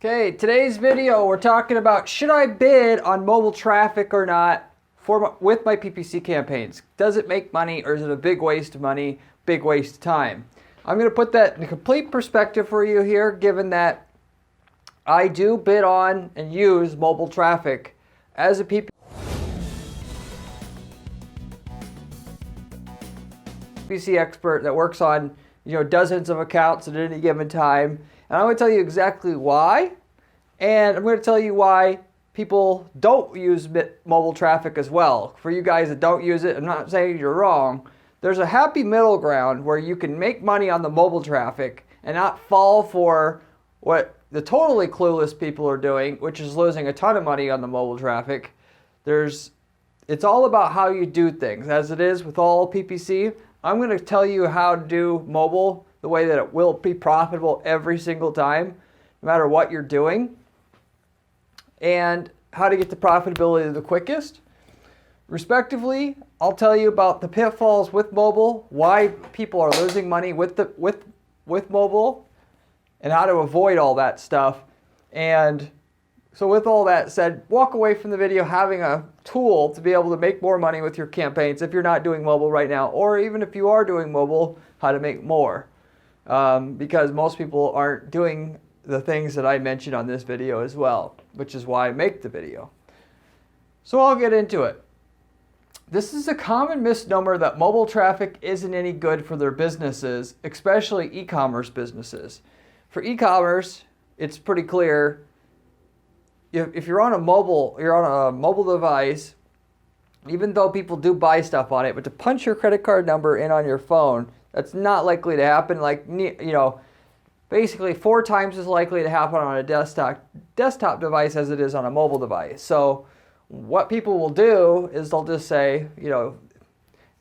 Okay, today's video we're talking about should I bid on mobile traffic or not with my PPC campaigns. Does it make money or is it a big waste of money, big waste of time? I'm going to put that in complete perspective for you here, given that I do bid on and use mobile traffic as a PPC expert that works on dozens of accounts at any given time. And I'm going to tell you exactly why, and I'm going to tell you why people don't use mobile traffic as well. For you guys that don't use it, I'm not saying you're wrong. There's a happy middle ground where you can make money on the mobile traffic and not fall for what the totally clueless people are doing, which is losing a ton of money on the mobile traffic. It's all about how you do things, as it is with all PPC. I'm going to tell you how to do mobile the way that it will be profitable every single time, no matter what you're doing, and how to get the profitability the quickest. Respectively, I'll tell you about the pitfalls with mobile, why people are losing money with mobile, and how to avoid all that stuff. And so with all that said, walk away from the video having a tool to be able to make more money with your campaigns if you're not doing mobile right now, or even if you are doing mobile, how to make more. Because most people aren't doing the things that I mentioned on this video as well, which is why I make the video. So I'll get into it. This is a common misnomer that mobile traffic isn't any good for their businesses, especially e-commerce businesses. For e-commerce, it's pretty clear. If you're on a mobile device, even though people do buy stuff on it, but to punch your credit card number in on your phone, that's not likely to happen. Basically 4 times as likely to happen on a desktop device as it is on a mobile device. So what people will do is they'll just say,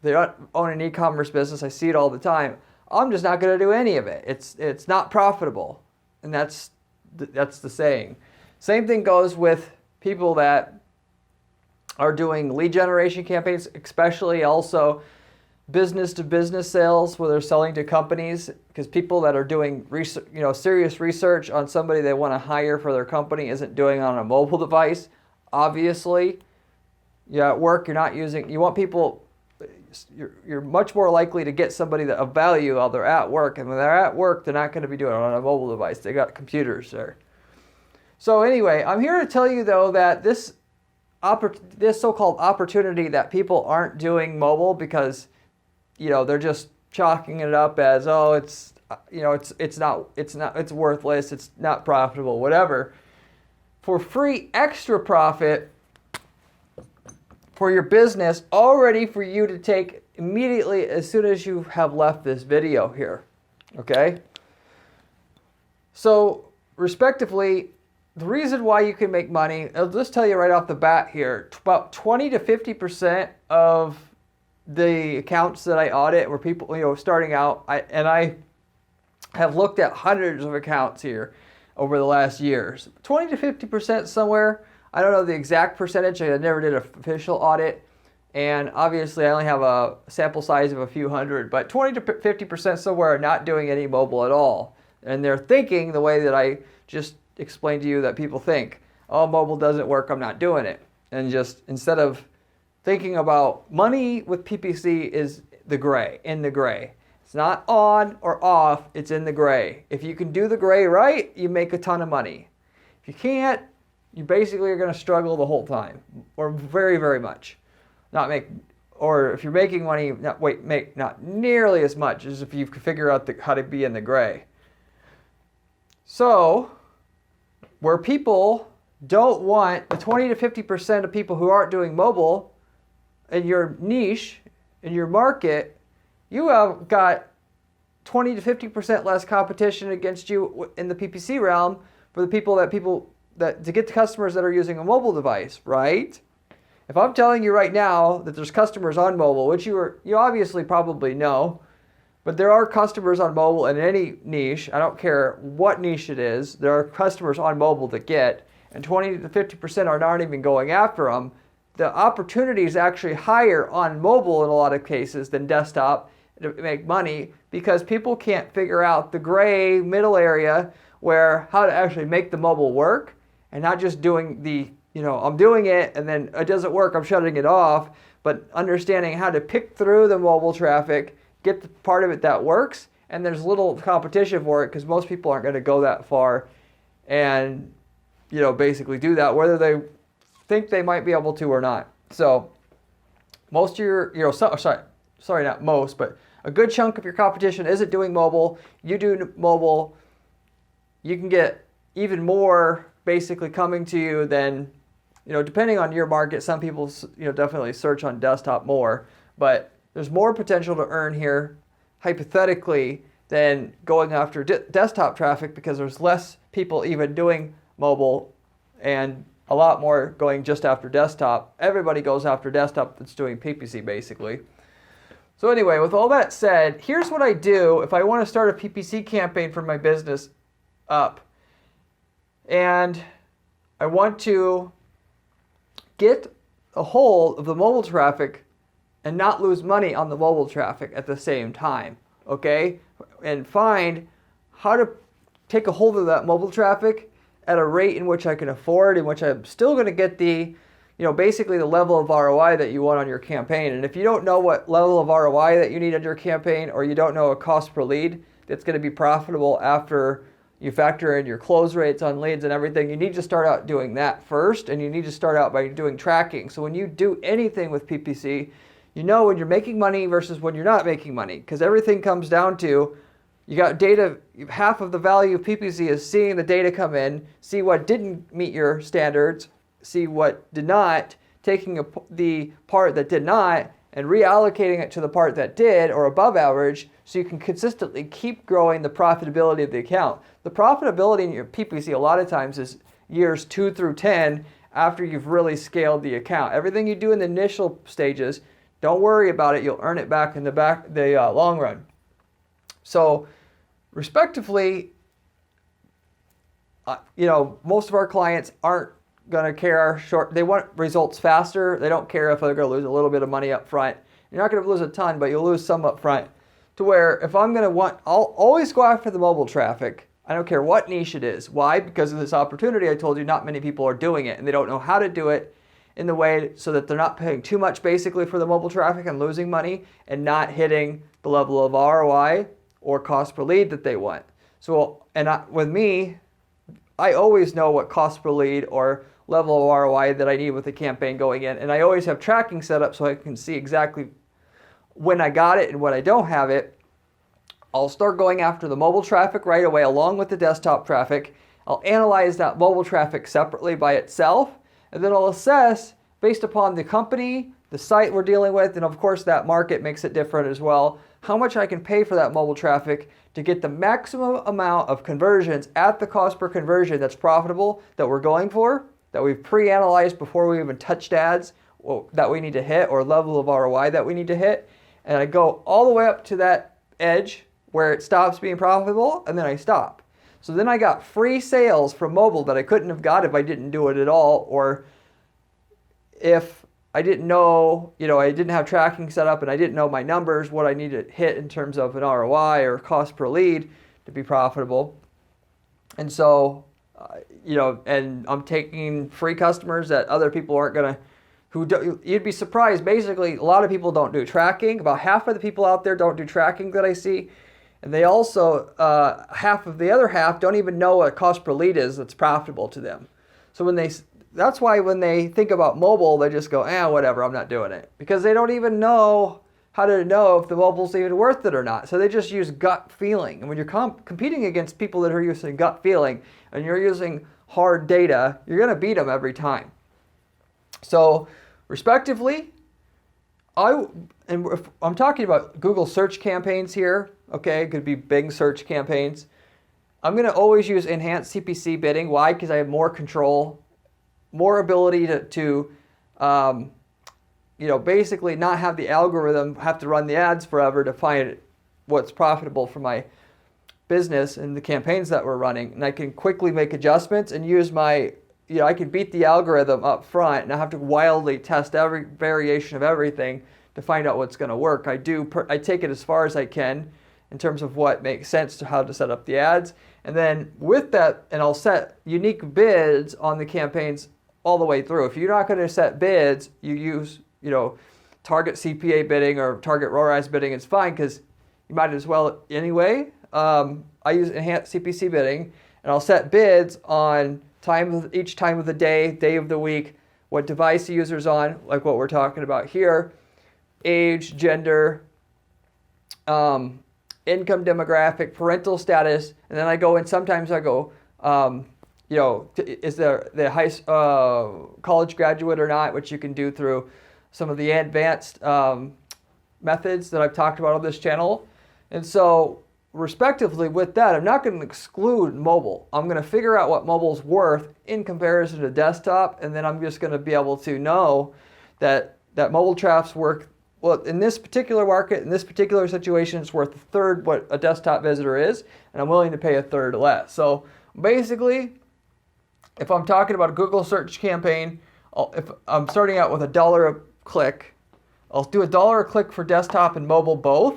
they own an e-commerce business, I see it all the time, I'm just not going to do any of it. It's not profitable. And that's the saying. Same thing goes with people that are doing lead generation campaigns, especially also business-to-business sales where they're selling to companies, because people that are doing serious research on somebody they want to hire for their company isn't doing on a mobile device. Obviously, at work you're not using. You want people. You're much more likely to get somebody that of value while they're at work, and when they're at work, they're not going to be doing it on a mobile device. They got computers there. So anyway, I'm here to tell you though that this so-called opportunity that people aren't doing mobile because they're just chalking it up as, oh, it's worthless, it's not profitable, whatever. For free extra profit for your business, already for you to take immediately as soon as you have left this video here. Okay? So, respectively, the reason why you can make money, I'll just tell you right off the bat here, about 20 to 50% of the accounts that I audit were people, starting out, I have looked at hundreds of accounts here over the last years. 20 to 50% somewhere. I don't know the exact percentage. I never did an official audit, and obviously I only have a sample size of a few hundred, but 20 to 50% somewhere are not doing any mobile at all. And they're thinking the way that I just explained to you that people think, oh, mobile doesn't work, I'm not doing it. And just instead of thinking about money with PPC is in the gray. It's not on or off, it's in the gray. If you can do the gray right, you make a ton of money. If you can't, you basically are going to struggle the whole time, or very, very much. Or if you're making money, make not nearly as much as if you can figure out how to be in the gray. So, where people don't want the 20 to 50% of people who aren't doing mobile in your niche, in your market, you have got 20 to 50% less competition against you in the PPC realm for the people that to get the customers that are using a mobile device, right? If I'm telling you right now that there's customers on mobile, which you obviously probably know, but there are customers on mobile in any niche. I don't care what niche it is. There are customers on mobile that get, and 20 to 50% aren't even going after them. The opportunity is actually higher on mobile in a lot of cases than desktop to make money, because people can't figure out the gray middle area where how to actually make the mobile work and not just doing the, I'm doing it and then it doesn't work, I'm shutting it off, but understanding how to pick through the mobile traffic, get the part of it that works, and there's little competition for it because most people aren't going to go that far and, basically do that, whether they think they might be able to or not. So most of your, not most, but a good chunk of your competition isn't doing mobile. You do mobile, you can get even more basically coming to you than, depending on your market. Some people, definitely search on desktop more, but there's more potential to earn here hypothetically than going after desktop traffic because there's less people even doing mobile and a lot more going just after desktop. Everybody goes after desktop that's doing PPC basically. So anyway, with all that said, here's what I do if I want to start a PPC campaign for my business up. And I want to get a hold of the mobile traffic and not lose money on the mobile traffic at the same time, okay? And find how to take a hold of that mobile traffic at a rate in which I can afford, in which I'm still going to get the, basically the level of ROI that you want on your campaign. And if you don't know what level of ROI that you need on your campaign, or you don't know a cost per lead that's going to be profitable after you factor in your close rates on leads and everything, you need to start out doing that first, and you need to start out by doing tracking. So when you do anything with PPC, you know when you're making money versus when you're not making money, because everything comes down to you got data. Half of the value of PPC is seeing the data come in, see what didn't meet your standards, see what did not, taking the part that did not and reallocating it to the part that did or above average, so you can consistently keep growing the profitability of the account. The profitability in your PPC a lot of times is years 2 through 10 after you've really scaled the account. Everything you do in the initial stages, don't worry about it. You'll earn it back in the long run. So respectively, most of our clients aren't going to care they want results faster. They don't care if they're going to lose a little bit of money up front. You're not going to lose a ton, but you'll lose some up front. To where if I'm going to I'll always go after the mobile traffic. I don't care what niche it is. Why? Because of this opportunity I told you, not many people are doing it, and they don't know how to do it in the way so that they're not paying too much basically for the mobile traffic and losing money and not hitting the level of ROI or cost per lead that they want. So, with me, I always know what cost per lead or level of ROI that I need with the campaign going in, and I always have tracking set up so I can see exactly when I got it and when I don't have it. I'll start going after the mobile traffic right away along with the desktop traffic. I'll analyze that mobile traffic separately by itself, and then I'll assess based upon the company, the site we're dealing with, and of course that market makes it different as well, how much I can pay for that mobile traffic to get the maximum amount of conversions at the cost per conversion that's profitable, that we're going for, that we've pre-analyzed before we even touched ads that we need to hit, or level of ROI that we need to hit. And I go all the way up to that edge where it stops being profitable, and then I stop. So then I got free sales from mobile that I couldn't have got if I didn't do it at all, or if I didn't know, I didn't have tracking set up and I didn't know my numbers, what I need to hit in terms of an ROI or cost per lead to be profitable. And so, and I'm taking free customers that other people aren't going to, you'd be surprised. Basically, a lot of people don't do tracking. About half of the people out there don't do tracking that I see. And they also, half of the other half don't even know what cost per lead is that's profitable to them. So that's why when they think about mobile, they just go, whatever, I'm not doing it. Because they don't even know how to know if the mobile's even worth it or not. So they just use gut feeling. And when you're competing against people that are using gut feeling and you're using hard data, you're going to beat them every time. So respectively, if I'm talking about Google search campaigns here, okay, it could be Bing search campaigns. I'm going to always use enhanced CPC bidding. Why? Because I have more control, more ability to basically not have the algorithm have to run the ads forever to find what's profitable for my business and the campaigns that we're running. And I can quickly make adjustments and use I can beat the algorithm up front and I have to wildly test every variation of everything to find out what's going to work. I take it as far as I can in terms of what makes sense to how to set up the ads. And then with that, and I'll set unique bids on the campaigns all the way through. If you're not going to set bids, you use, target CPA bidding or target ROAS bidding. It's fine because you might as well anyway. I use enhanced CPC bidding, and I'll set bids on each time of the day of the week, what device the user's on, like what we're talking about here, age, gender, income demographic, parental status, and then I go and sometimes I go, is the high college graduate or not, which you can do through some of the advanced methods that I've talked about on this channel. And so respectively with that, I'm not going to exclude mobile. I'm going to figure out what mobile's worth in comparison to desktop, and then I'm just going to be able to know that mobile traffic's worth, well, in this particular market, in this particular situation, it's worth a third what a desktop visitor is, and I'm willing to pay a third less. So basically, if I'm talking about a Google search campaign, if I'm starting out with $1 a click, I'll do $1 a click for desktop and mobile both.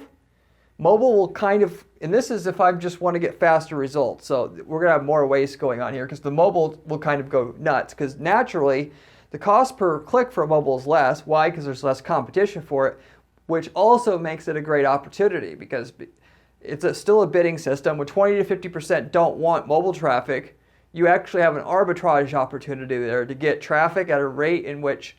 Mobile will kind of, and this is if I just want to get faster results. So we're going to have more waste going on here because the mobile will kind of go nuts because naturally the cost per click for mobile is less. Why? Because there's less competition for it, which also makes it a great opportunity because it's still a bidding system. When 20 to 50% don't want mobile traffic, you actually have an arbitrage opportunity there to get traffic at a rate in which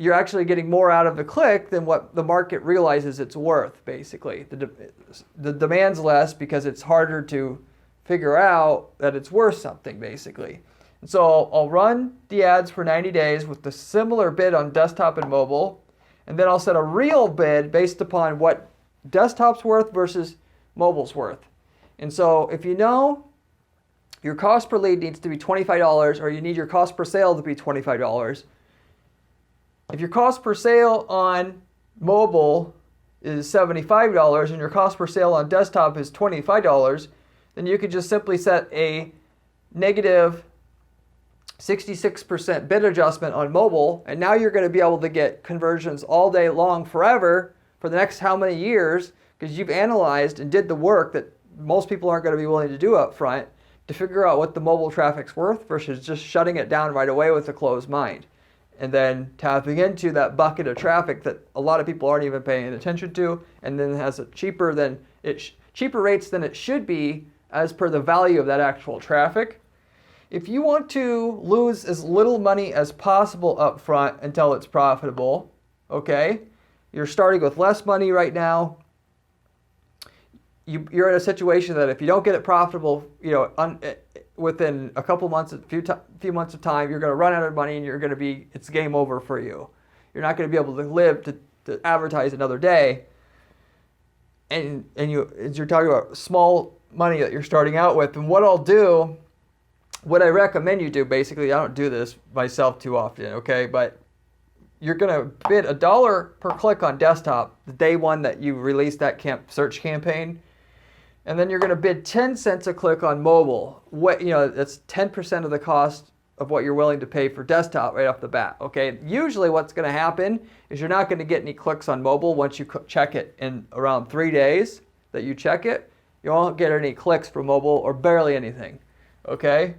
you're actually getting more out of the click than what the market realizes it's worth, basically. The demand's less because it's harder to figure out that it's worth something, basically. And so I'll run the ads for 90 days with the similar bid on desktop and mobile, and then I'll set a real bid based upon what desktop's worth versus mobile's worth. And so if you know your cost per lead needs to be $25 or you need your cost per sale to be $25, if your cost per sale on mobile is $75 and your cost per sale on desktop is $25, then you could just simply set a negative 66% bid adjustment on mobile, and now you're going to be able to get conversions all day long forever for the next how many years because you've analyzed and did the work that most people aren't going to be willing to do up front to figure out what the mobile traffic's worth versus just shutting it down right away with a closed mind. And then tapping into that bucket of traffic that a lot of people aren't even paying attention to, and then has a cheaper rates than it should be as per the value of that actual traffic. If you want to lose as little money as possible up front until it's profitable, okay, you're starting with less money right now. You're in a situation that if you don't get it profitable, within a couple months, few months of time, you're going to run out of money and it's game over for you. You're not going to be able to live to advertise another day. And you're talking about small money that you're starting out with. And what I recommend you do, basically, I don't do this myself too often, okay, but you're going to bid $1 per click on desktop the day one that you release that search campaign. And then you're going to bid 10 cents a click on mobile. That's 10% of the cost of what you're willing to pay for desktop right off the bat. Okay. Usually what's going to happen is you're not going to get any clicks on mobile once you check it in around 3 days that you check it. You won't get any clicks for mobile or barely anything. Okay.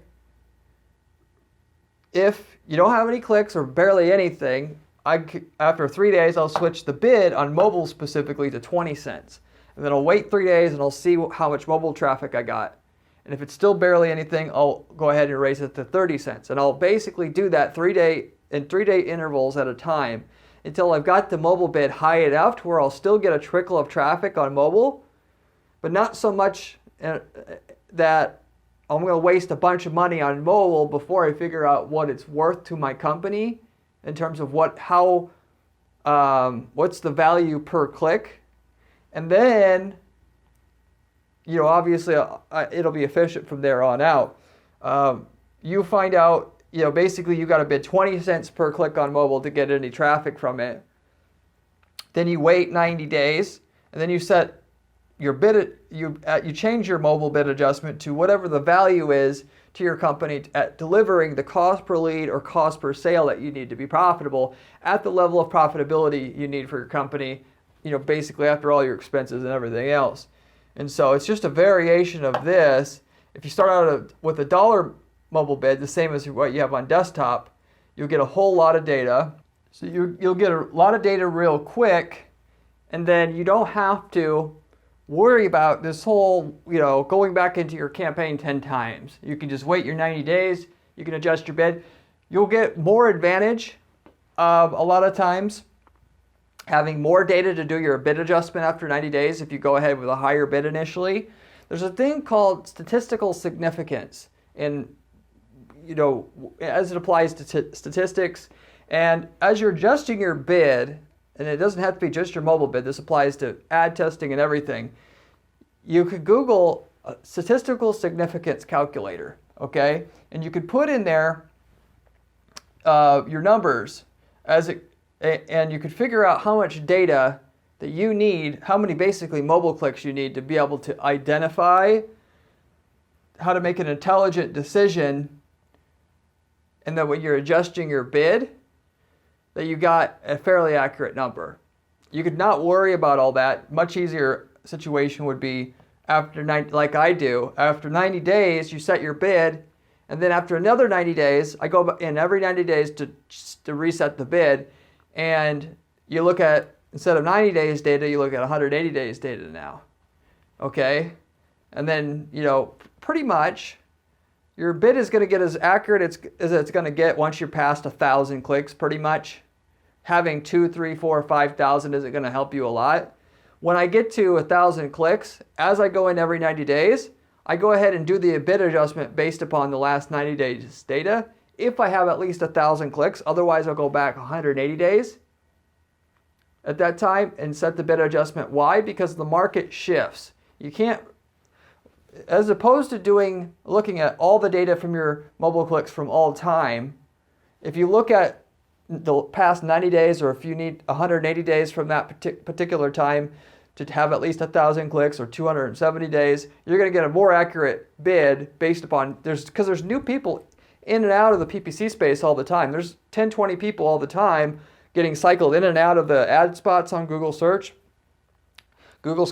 If you don't have any clicks or barely anything, after 3 days, I'll switch the bid on mobile specifically to 20 cents. And then I'll wait 3 days and I'll see how much mobile traffic I got. And if it's still barely anything, I'll go ahead and raise it to 30 cents. And I'll basically do that 3 day intervals at a time until I've got the mobile bid high enough to where I'll still get a trickle of traffic on mobile, but not so much that I'm going to waste a bunch of money on mobile before I figure out what it's worth to my company in terms of what's the value per click. And then, obviously it'll be efficient from there on out. You find out, basically you got to bid 20 cents per click on mobile to get any traffic from it. Then you wait 90 days, and then you set your bid, you change your mobile bid adjustment to whatever the value is to your company at delivering the cost per lead or cost per sale that you need to be profitable at the level of profitability you need for your company, basically after all your expenses and everything else. And so it's just a variation of this. If you start out with a dollar mobile bid, the same as what you have on desktop, you'll get a whole lot of data. So you'll get a lot of data real quick, and then you don't have to worry about this whole, going back into your campaign 10 times. You can just wait your 90 days. You can adjust your bid. You'll get more advantage a lot of times having more data to do your bid adjustment after 90 days if you go ahead with a higher bid initially. There's a thing called statistical significance as it applies to statistics. And as you're adjusting your bid, and it doesn't have to be just your mobile bid, this applies to ad testing and everything, you could Google a statistical significance calculator, okay? And you could put in there your numbers and you could figure out how much data that you need, how many basically mobile clicks you need to be able to identify how to make an intelligent decision, and that when you're adjusting your bid, that you got a fairly accurate number. You could not worry about all that. Much easier situation would be after 90, like I do. After 90 days, you set your bid, and then after another 90 days, I go in every 90 days to reset the bid, and you look at, instead of 90 days data, you look at 180 days data now. Okay? And then, pretty much your bid is going to get as accurate as it's going to get once you're past 1,000 clicks, pretty much. Having 2, 3, 4, 5,000 isn't going to help you a lot. When I get to 1,000 clicks, as I go in every 90 days, I go ahead and do the bid adjustment based upon the last 90 days data. If I have at least 1,000 clicks, otherwise I'll go back 180 days at that time and set the bid adjustment. Why? Because the market shifts. You can't, as opposed to looking at all the data from your mobile clicks from all time, if you look at the past 90 days, or if you need 180 days from that particular time to have at least 1,000 clicks, or 270 days, you're going to get a more accurate bid based upon, because there's new people in and out of the PPC space all the time. There's 10, 20 people all the time getting cycled in and out of the ad spots on Google search. Google's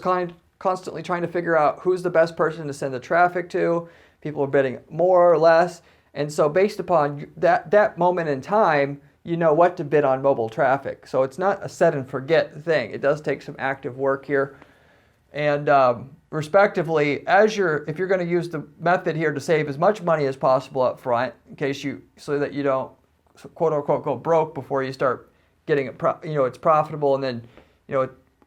constantly trying to figure out who's the best person to send the traffic to. People are bidding more or less. And so based upon that moment in time, you know what to bid on mobile traffic. So it's not a set and forget thing. It does take some active work here. And respectively, if you're going to use the method here to save as much money as possible up front, so that you don't quote unquote go broke before you start getting it, it's profitable, and then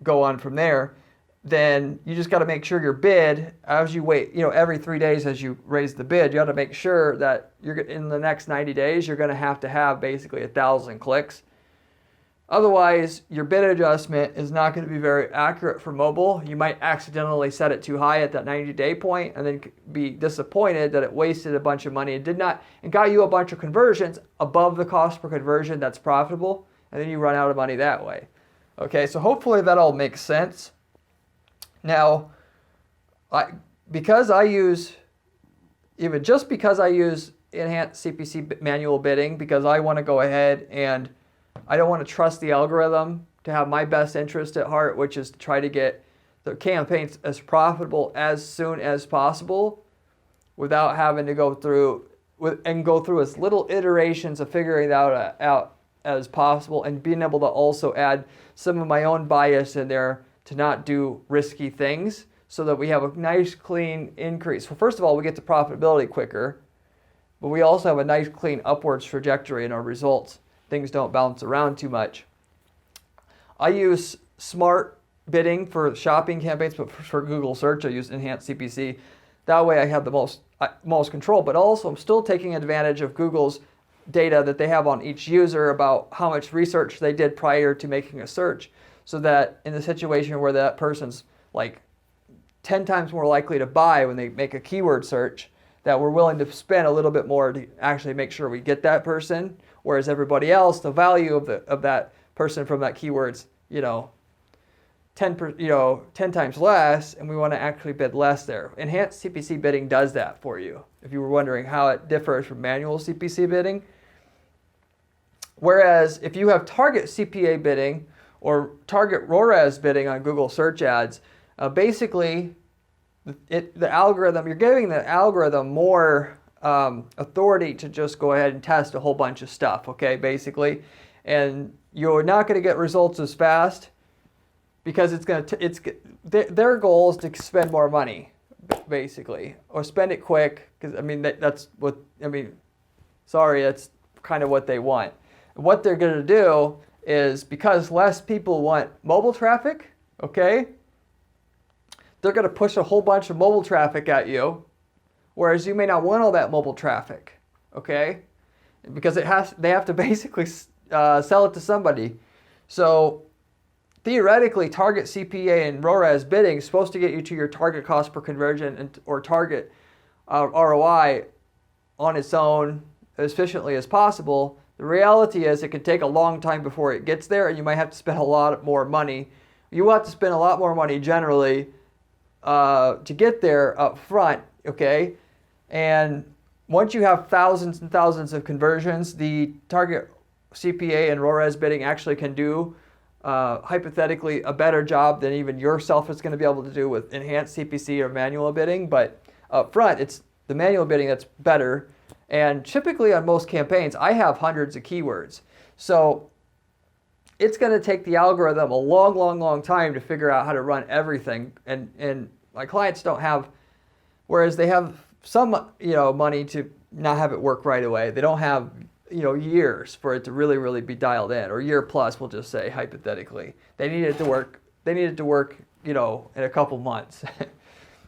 go on from there, then you just got to make sure your bid, as you wait, every 3 days as you raise the bid, you got to make sure that you're in the next 90 days, you're going to have basically 1,000 clicks. Otherwise, your bid adjustment is not going to be very accurate for mobile. You might accidentally set it too high at that 90-day point and then be disappointed that it wasted a bunch of money and got you a bunch of conversions above the cost per conversion that's profitable, and then you run out of money that way. Okay, so hopefully that all makes sense. Now, because I use enhanced CPC manual bidding, because I want to go ahead and I don't want to trust the algorithm to have my best interest at heart, which is to try to get the campaigns as profitable as soon as possible without having to go through as little iterations of figuring that out as possible, and being able to also add some of my own bias in there to not do risky things, so that we have a nice clean increase. Well, first of all, we get to profitability quicker, but we also have a nice clean upwards trajectory in our results. Things don't bounce around too much. I use smart bidding for shopping campaigns, but for Google search, I use enhanced CPC. That way I have the most control, but also I'm still taking advantage of Google's data that they have on each user about how much research they did prior to making a search, so that in the situation where that person's like 10 times more likely to buy when they make a keyword search, that we're willing to spend a little bit more to actually make sure we get that person, whereas everybody else, the value of that person from that keyword's 10 times less, and we want to actually bid less there. Enhanced CPC bidding does that for you, if you were wondering how it differs from manual CPC bidding. Whereas if you have target CPA bidding or target ROAS bidding on Google search ads, basically the algorithm, you're giving the algorithm more authority to just go ahead and test a whole bunch of stuff, okay, basically. And you're not going to get results as fast because their goal is to spend more money, basically, or spend it quick, because, I mean, that's kind of what they want. What they're going to do is, because less people want mobile traffic, okay, they're going to push a whole bunch of mobile traffic at you, whereas you may not want all that mobile traffic, okay, because they have to basically sell it to somebody. So theoretically, target CPA and ROAS bidding is supposed to get you to your target cost per conversion or target ROI on its own as efficiently as possible. The reality is it can take a long time before it gets there, and you might have to spend a lot more money. You will have to spend a lot more money generally to get there up front, okay? And once you have thousands and thousands of conversions, the target CPA and ROAS bidding actually can do hypothetically a better job than even yourself is going to be able to do with enhanced CPC or manual bidding. But up front, it's the manual bidding that's better. And typically on most campaigns, I have hundreds of keywords. So it's going to take the algorithm a long, long, long time to figure out how to run everything. And my clients don't have, whereas they have some, money to not have it work right away. They don't have, years for it to really, really be dialed in, or year plus, we'll just say hypothetically. They need it to work, in a couple months.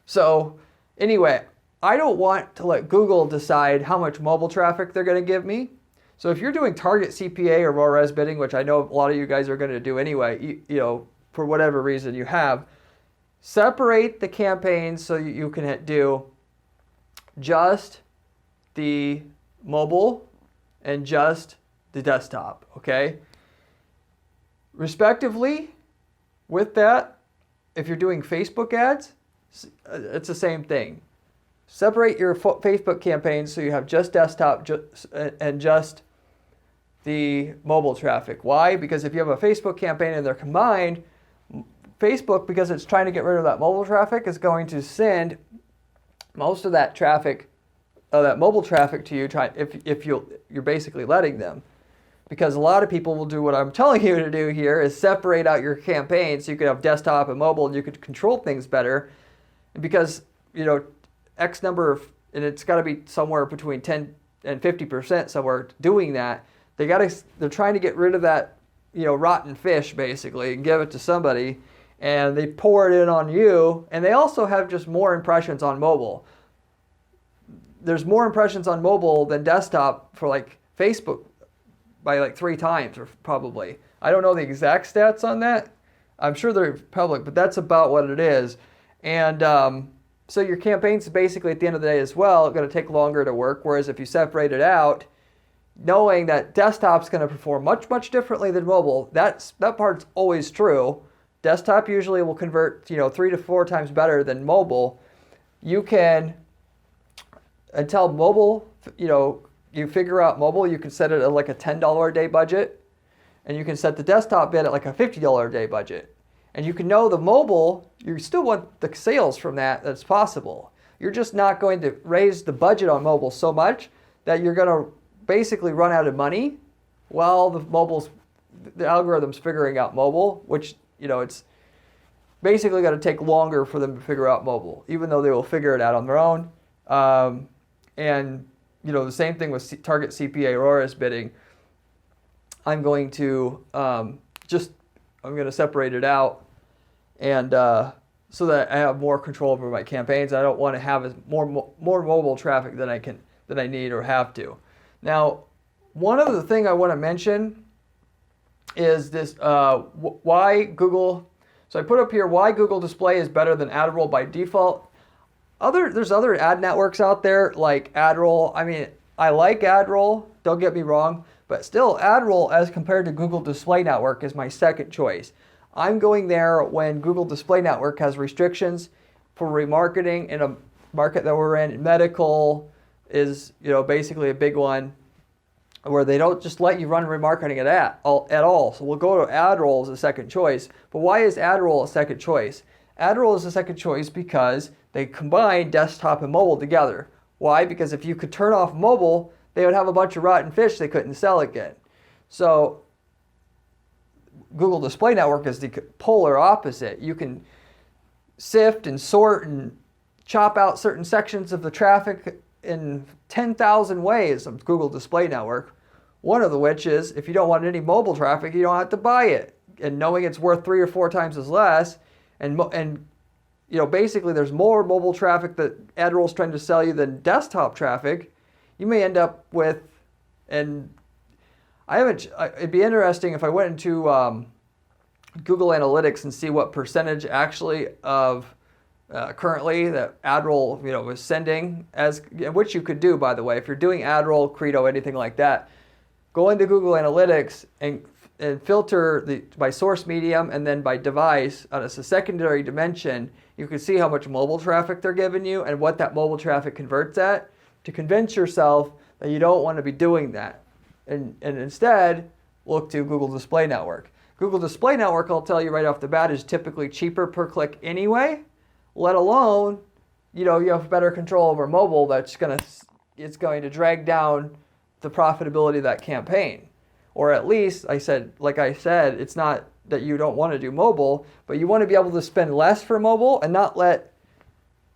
So anyway, I don't want to let Google decide how much mobile traffic they're going to give me. So if you're doing target CPA or ROAS bidding, which I know a lot of you guys are going to do anyway, for whatever reason you have, separate the campaigns so you can do just the mobile and just the desktop, okay? Respectively, with that, if you're doing Facebook ads, it's the same thing. Separate your Facebook campaigns so you have just desktop and just the mobile traffic. Why? Because if you have a Facebook campaign and they're combined, Facebook, because it's trying to get rid of that mobile traffic, is going to send most of that traffic, that mobile traffic to you, if you're basically letting them. Because a lot of people will do what I'm telling you to do here, is separate out your campaign so you could have desktop and mobile, and you could control things better. And because, X number of, and it's got to be somewhere between 10 and 50% somewhere doing that. They're trying to get rid of that, rotten fish basically, and give it to somebody, and they pour it in on you. And they also have just more impressions on mobile. There's more impressions on mobile than desktop for like Facebook by like 3 times, or probably. I don't know the exact stats on that. I'm sure they're public, but that's about what it is. And so your campaigns basically at the end of the day as well are going to take longer to work, whereas if you separate it out, knowing that desktop's going to perform much, much differently than mobile, that part's always true. Desktop usually will convert, 3 to 4 times better than mobile. You can, until mobile, you figure out mobile, you can set it at like a $10 a day budget, and you can set the desktop bid at like a $50 a day budget. And you can know the mobile, you still want the sales from that's possible. You're just not going to raise the budget on mobile so much that you're going to basically run out of money while the algorithm's figuring out mobile, which, it's basically going to take longer for them to figure out mobile, even though they will figure it out on their own. And, the same thing with target CPA or ROAS bidding. I'm going to separate it out, and so that I have more control over my campaigns. I don't want to have more mobile traffic than I need or have to. Now, one other thing I want to mention is this why Google. So I put up here why Google Display is better than Adroll by default. There's other ad networks out there like Adroll. I mean, I like Adroll. Don't get me wrong. But still, Adroll, as compared to Google Display Network, is my second choice. I'm going there when Google Display Network has restrictions for remarketing in a market that we're in. Medical is, basically a big one where they don't just let you run remarketing at all. So we'll go to Adroll as a second choice. But why is Adroll a second choice? Adroll is the second choice because they combine desktop and mobile together. Why? Because if you could turn off mobile, they would have a bunch of rotten fish they couldn't sell again. So Google Display Network is the polar opposite. You can sift and sort and chop out certain sections of the traffic in 10,000 ways of Google Display Network. One of which is if you don't want any mobile traffic, you don't have to buy it. And knowing it's worth 3 or 4 times as less, and you know, basically there's more mobile traffic that Adroll's trying to sell you than desktop traffic, you may end up with, and it'd be interesting if I went into Google Analytics and see what percentage actually of currently that Adroll, you know, is sending, which you could do, by the way, if you're doing Adroll, Credo, anything like that. Go into Google Analytics and filter by source medium and then by device as a secondary dimension. You can see how much mobile traffic they're giving you and what that mobile traffic converts at, to convince yourself that you don't want to be doing that. And instead, look to Google Display Network. Google Display Network, I'll tell you right off the bat, is typically cheaper per click anyway, let alone, you know, you have better control over mobile. It's going to drag down the profitability of that campaign. Or at least, like I said, it's not that you don't want to do mobile, but you want to be able to spend less for mobile and not let,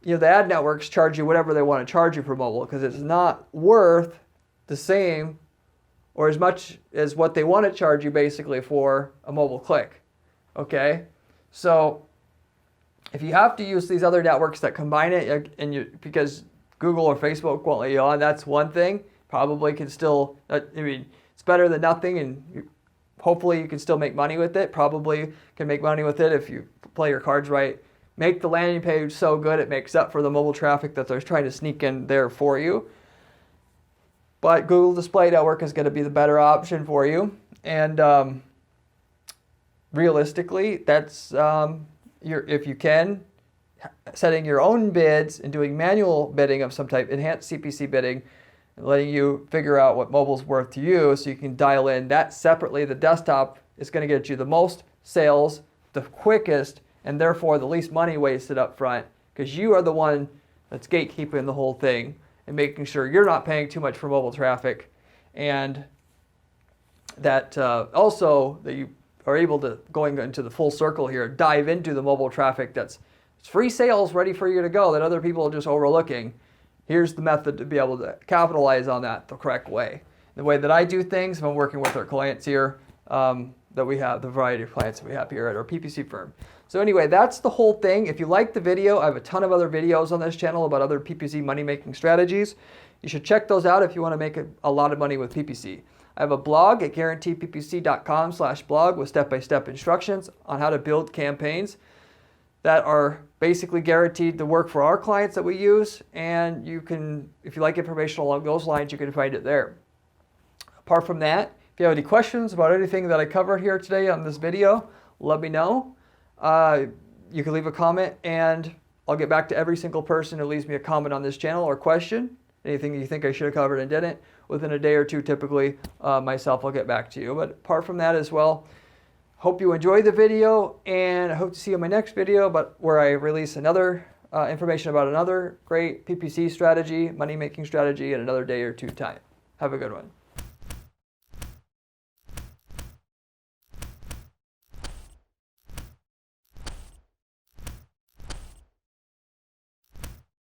you know, the ad networks charge you whatever they want to charge you for mobile, because it's not worth the same or as much as what they want to charge you basically for a mobile click. Okay? So if you have to use these other networks that combine it, because Google or Facebook won't let you on, that's one thing. Probably can still, it's better than nothing, and hopefully you can still make money with it. Probably can make money with it if you play your cards right. Make the landing page so good it makes up for the mobile traffic that they're trying to sneak in there for you. But Google Display Network is going to be the better option for you. And realistically, that's if you can, setting your own bids and doing manual bidding of some type, enhanced CPC bidding, and letting you figure out what mobile's worth to you so you can dial in that separately. The desktop is going to get you the most sales, the quickest, and therefore the least money wasted up front, because you are the one that's gatekeeping the whole thing and making sure you're not paying too much for mobile traffic, and that also that you are able to, going into the full circle here, dive into the mobile traffic it's free sales ready for you to go that other people are just overlooking. Here's the method to be able to capitalize on that the correct way. The way that I do things, if I'm working with our clients here, that we have, the variety of clients that we have here at our PPC firm. So anyway, that's the whole thing. If you like the video, I have a ton of other videos on this channel about other PPC money-making strategies. You should check those out if you want to make a lot of money with PPC. I have a blog at guaranteedppc.com/blog with step-by-step instructions on how to build campaigns that are basically guaranteed to work for our clients that we use. And you can, if you like information along those lines, you can find it there. Apart from that, if you have any questions about anything that I covered here today on this video, let me know. You can leave a comment and I'll get back to every single person who leaves me a comment on this channel or question. Anything you think I should have covered and didn't, within a day or two typically, myself, I'll get back to you. But apart from that as well, hope you enjoyed the video, and I hope to see you in my next video, but where I release another information about another great PPC strategy, money-making strategy, in another day or two time. Have a good one.